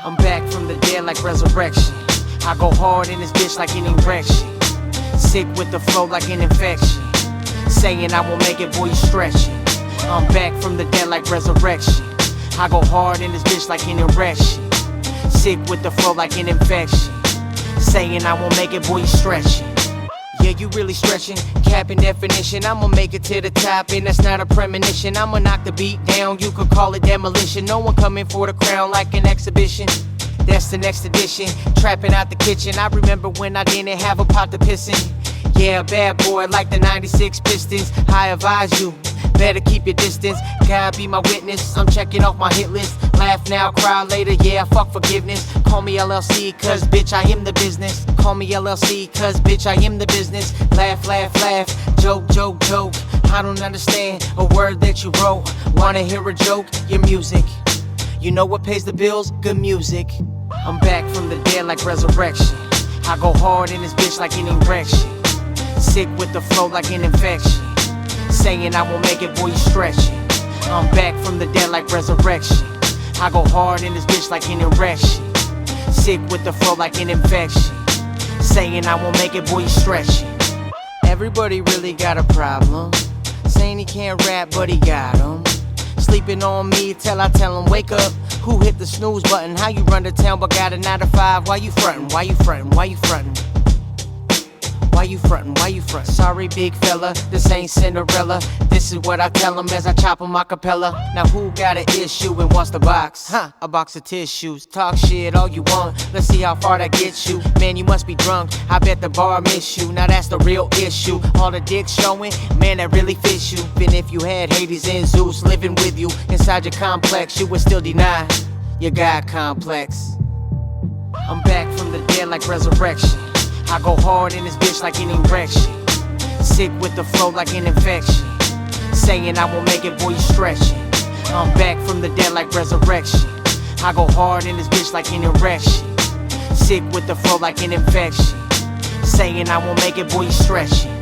I'm back from the dead like resurrection. I go hard in this bitch like an erection. Sick with the flow like an infection. Saying I won't make it, boy, you stretching. I'm back from the dead like resurrection. I go hard in this bitch like an erection. Sick with the flow like an infection. Saying I won't make it, boy, you stretching. Yeah, you really stretching, capping definition. I'ma make it to the top, and that's not a premonition. I'ma knock the beat down, you could call it demolition. No one coming for the crown like an exhibition. That's the next edition, trapping out the kitchen. I remember when I didn't have a pot to piss in. Yeah, bad boy like the 96 Pistons. I advise you, better keep your distance. God be my witness, I'm checking off my hit list. Laugh now, cry later, yeah, fuck forgiveness. Call me LLC, cause bitch, I am the business. Call me LLC, cause bitch, I am the business. Laugh, laugh, laugh, joke, joke, joke. I don't understand a word that you wrote. Wanna hear a joke? Your music. You know what pays the bills? Good music. I'm back from the dead like resurrection. I go hard in this bitch like an erection. Sick with the flow like an infection. Saying I won't make it, boy, you stretching. I'm back from the dead like resurrection. I go hard in this bitch like an erection. Sick with the flow like an infection. Saying I won't make it, boy, you stretching. Everybody really got a problem. Saying he can't rap, but he got 'em. Sleeping on me till I tell him wake up. Who hit the snooze button? How you run to town but got a 9 to 5? Why you frontin'? Why you frontin'? Why you frontin'? Why you frontin'? Why you frontin'? Sorry, big fella, this ain't Cinderella. This is what I tell him as I chop him a cappella. Now who got an issue and wants the box? Huh, a box of tissues. Talk shit all you want, let's see how far that gets you. Man, you must be drunk, I bet the bar miss you. Now that's the real issue. All the dicks showing, man, that really fits you. Even if you had Hades and Zeus living with you inside your complex, you would still deny your God complex. I'm back from the dead like resurrection. I go hard in this bitch like an erection. Sick with the flow like an infection. Saying I won't make it, boy, you stretching. I'm back from the dead like resurrection. I go hard in this bitch like an erection. Sick with the flow like an infection. Saying I won't make it, boy, you stretching.